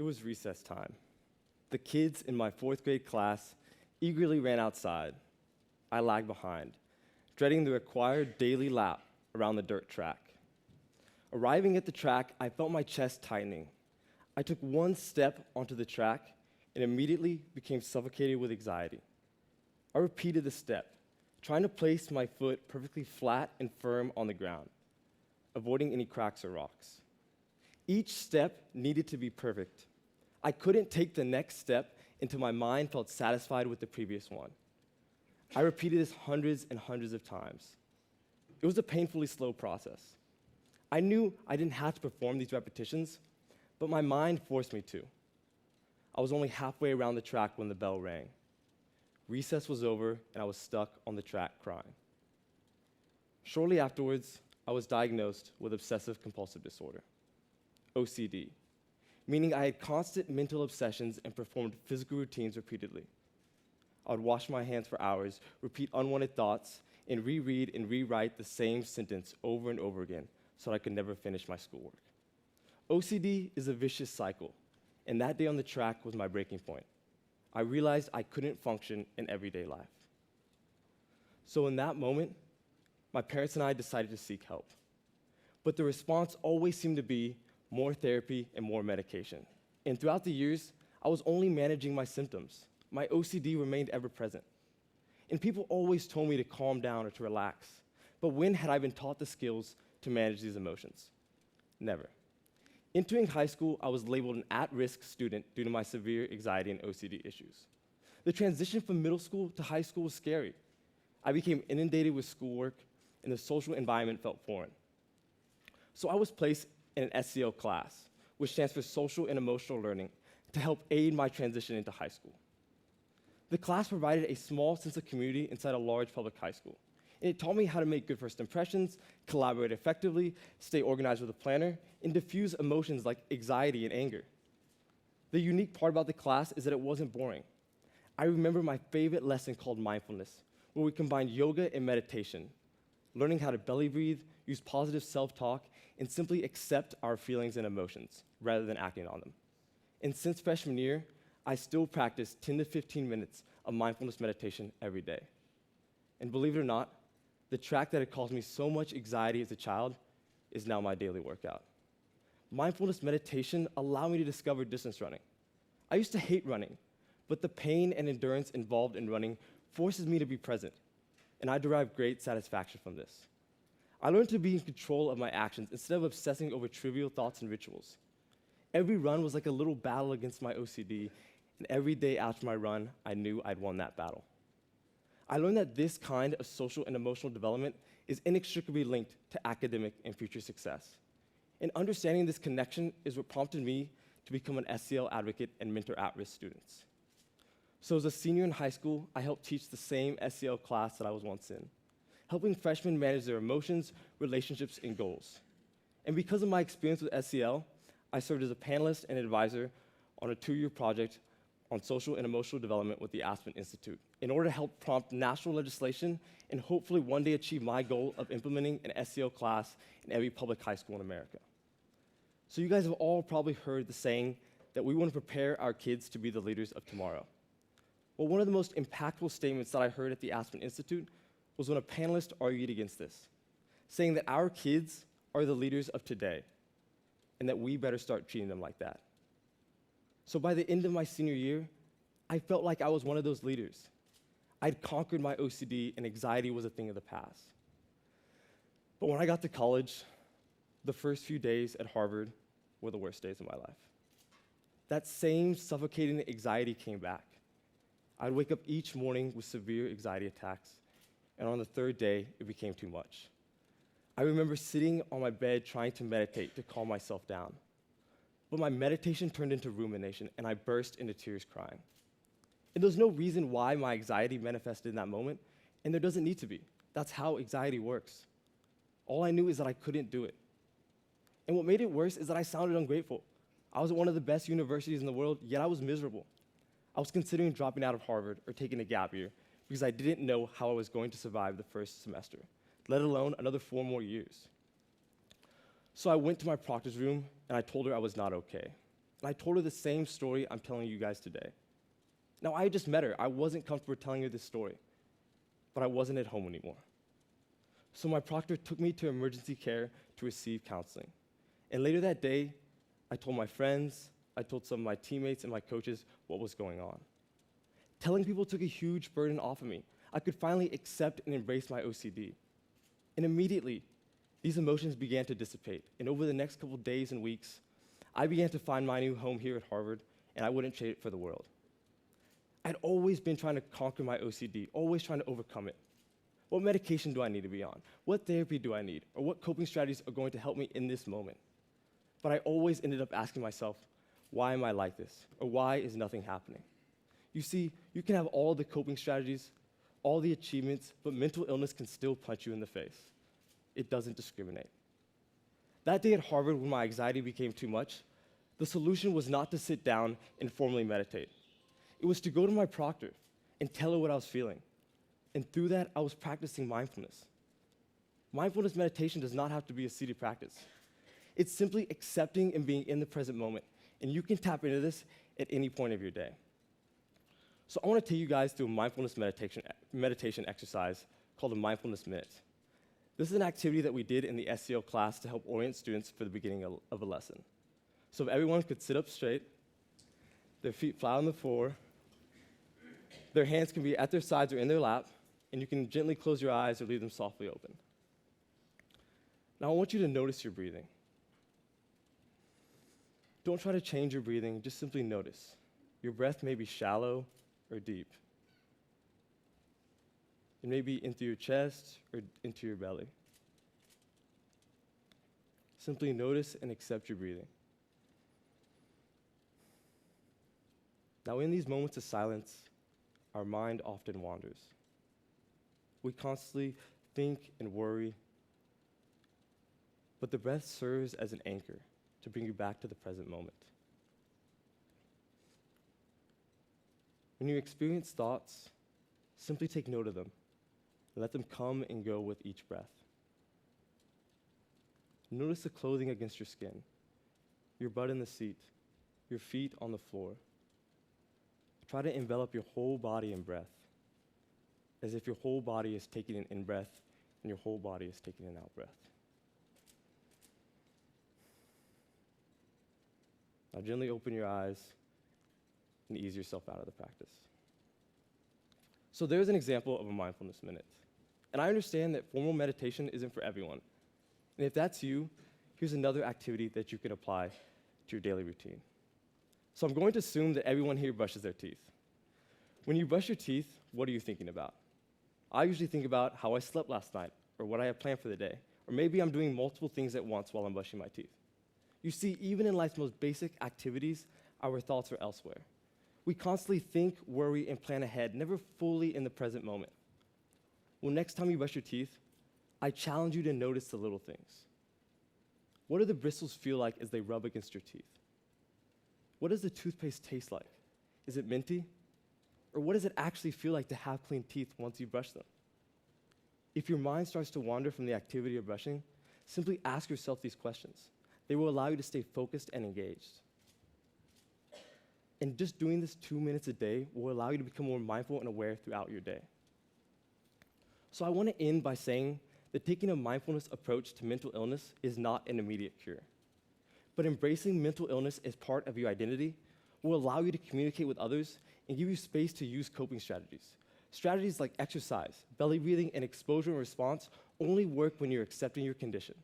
It was recess time. The kids in my 4th grade class eagerly ran outside. I lagged behind, dreading the required daily lap around the dirt track. Arriving at the track, I felt my chest tightening. I took one step onto the track and immediately became suffocated with anxiety. I repeated the step, trying to place my foot perfectly flat and firm on the ground, avoiding any cracks or rocks. Each step needed to be perfect. I couldn't take the next step until my mind felt satisfied with the previous one. I repeated this hundreds and hundreds of times. It was a painfully slow process. I knew I didn't have to perform these repetitions, but my mind forced me to. I was only halfway around the track when the bell rang. Recess was over, and I was stuck on the track crying. Shortly afterwards, I was diagnosed with obsessive compulsive disorder, OCD, meaning I had constant mental obsessions and performed physical routines repeatedly. I would wash my hands for hours, repeat unwanted thoughts, and reread and rewrite the same sentence over and over again so that I could never finish my schoolwork. OCD is a vicious cycle, and that day on the track was my breaking point. I realized I couldn't function in everyday life. So in that moment, my parents and I decided to seek help. But the response always seemed to be more therapy and more medication. And throughout the years, I was only managing my symptoms. My OCD remained ever present. And people always told me to calm down or to relax. But when had I been taught the skills to manage these emotions? Never. Entering high school, I was labeled an at-risk student due to my severe anxiety and OCD issues. The transition from middle school to high school was scary. I became inundated with schoolwork, and the social environment felt foreign. So I was placed in an SEL class, which stands for Social and Emotional Learning, to help aid my transition into high school. The class provided a small sense of community inside a large public high school. And it taught me how to make good first impressions, collaborate effectively, stay organized with a planner, and diffuse emotions like anxiety and anger. The unique part about the class is that it wasn't boring. I remember my favorite lesson called Mindfulness, where we combined yoga and meditation, learning how to belly breathe, use positive self-talk, and simply accept our feelings and emotions rather than acting on them. And since freshman year, I still practice 10 to 15 minutes of mindfulness meditation every day. And believe it or not, the track that had caused me so much anxiety as a child is now my daily workout. Mindfulness meditation allowed me to discover distance running. I used to hate running, but the pain and endurance involved in running forces me to be present, and I derive great satisfaction from this. I learned to be in control of my actions instead of obsessing over trivial thoughts and rituals. Every run was like a little battle against my OCD, and every day after my run, I knew I'd won that battle. I learned that this kind of social and emotional development is inextricably linked to academic and future success. And understanding this connection is what prompted me to become an SEL advocate and mentor at-risk students. So as a senior in high school, I helped teach the same SEL class that I was once in, helping freshmen manage their emotions, relationships, and goals. And because of my experience with SEL, I served as a panelist and advisor on a 2-year project on social and emotional development with the Aspen Institute in order to help prompt national legislation and hopefully one day achieve my goal of implementing an SEL class in every public high school in America. So you guys have all probably heard the saying that we want to prepare our kids to be the leaders of tomorrow. Well, one of the most impactful statements that I heard at the Aspen Institute was when a panelist argued against this, saying that our kids are the leaders of today and that we better start treating them like that. So by the end of my senior year, I felt like I was one of those leaders. I'd conquered my OCD and anxiety was a thing of the past. But when I got to college, the first few days at Harvard were the worst days of my life. That same suffocating anxiety came back. I'd wake up each morning with severe anxiety attacks, and on the 3rd day, it became too much. I remember sitting on my bed trying to meditate to calm myself down. But my meditation turned into rumination, and I burst into tears crying. And there's no reason why my anxiety manifested in that moment, and there doesn't need to be. That's how anxiety works. All I knew is that I couldn't do it. And what made it worse is that I sounded ungrateful. I was at one of the best universities in the world, yet I was miserable. I was considering dropping out of Harvard or taking a gap year because I didn't know how I was going to survive the first semester, let alone another 4 more years. So I went to my proctor's room, and I told her I was not okay. and I told her the same story I'm telling you guys today. Now, I had just met her. I wasn't comfortable telling her this story, but I wasn't at home anymore. So my proctor took me to emergency care to receive counseling. And later that day, I told my friends, I told some of my teammates and my coaches what was going on. Telling people took a huge burden off of me. I could finally accept and embrace my OCD. And immediately, these emotions began to dissipate. And over the next couple days and weeks, I began to find my new home here at Harvard, and I wouldn't trade it for the world. I'd always been trying to conquer my OCD, always trying to overcome it. What medication do I need to be on? What therapy do I need? Or what coping strategies are going to help me in this moment? But I always ended up asking myself, why am I like this? Or why is nothing happening? You see, you can have all the coping strategies, all the achievements, but mental illness can still punch you in the face. It doesn't discriminate. That day at Harvard, when my anxiety became too much, the solution was not to sit down and formally meditate. It was to go to my proctor and tell her what I was feeling. And through that, I was practicing mindfulness. Mindfulness meditation does not have to be a seated practice. It's simply accepting and being in the present moment. And you can tap into this at any point of your day. So I want to take you guys through a mindfulness meditation exercise called the Mindfulness Minute. This is an activity that we did in the SEL class to help orient students for the beginning of a lesson. So if everyone could sit up straight, their feet flat on the floor, their hands can be at their sides or in their lap, and you can gently close your eyes or leave them softly open. Now I want you to notice your breathing. Don't try to change your breathing, just simply notice. Your breath may be shallow or deep. It may be into your chest or into your belly. Simply notice and accept your breathing. Now, in these moments of silence, our mind often wanders. We constantly think and worry, but the breath serves as an anchor to bring you back to the present moment. When you experience thoughts, simply take note of them and let them come and go with each breath. Notice the clothing against your skin, your butt in the seat, your feet on the floor. Try to envelop your whole body in breath, as if your whole body is taking an in-breath and your whole body is taking an out-breath. Now gently open your eyes and ease yourself out of the practice. So there's an example of a mindfulness minute. And I understand that formal meditation isn't for everyone. And if that's you, here's another activity that you can apply to your daily routine. So I'm going to assume that everyone here brushes their teeth. When you brush your teeth, what are you thinking about? I usually think about how I slept last night, or what I have planned for the day, or maybe I'm doing multiple things at once while I'm brushing my teeth. You see, even in life's most basic activities, our thoughts are elsewhere. We constantly think, worry, and plan ahead, never fully in the present moment. Well, next time you brush your teeth, I challenge you to notice the little things. What do the bristles feel like as they rub against your teeth? What does the toothpaste taste like? Is it minty? Or what does it actually feel like to have clean teeth once you brush them? If your mind starts to wander from the activity of brushing, simply ask yourself these questions. They will allow you to stay focused and engaged. And just doing this 2 minutes a day will allow you to become more mindful and aware throughout your day. So I want to end by saying that taking a mindfulness approach to mental illness is not an immediate cure. But embracing mental illness as part of your identity will allow you to communicate with others and give you space to use coping strategies. Strategies like exercise, belly breathing, and exposure and response only work when you're accepting your condition,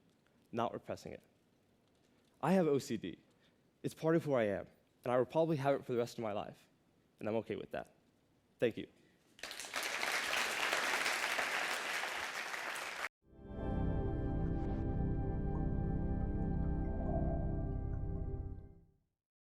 not repressing it. I have OCD. It's part of who I am, and I will probably have it for the rest of my life, and I'm okay with that. Thank you.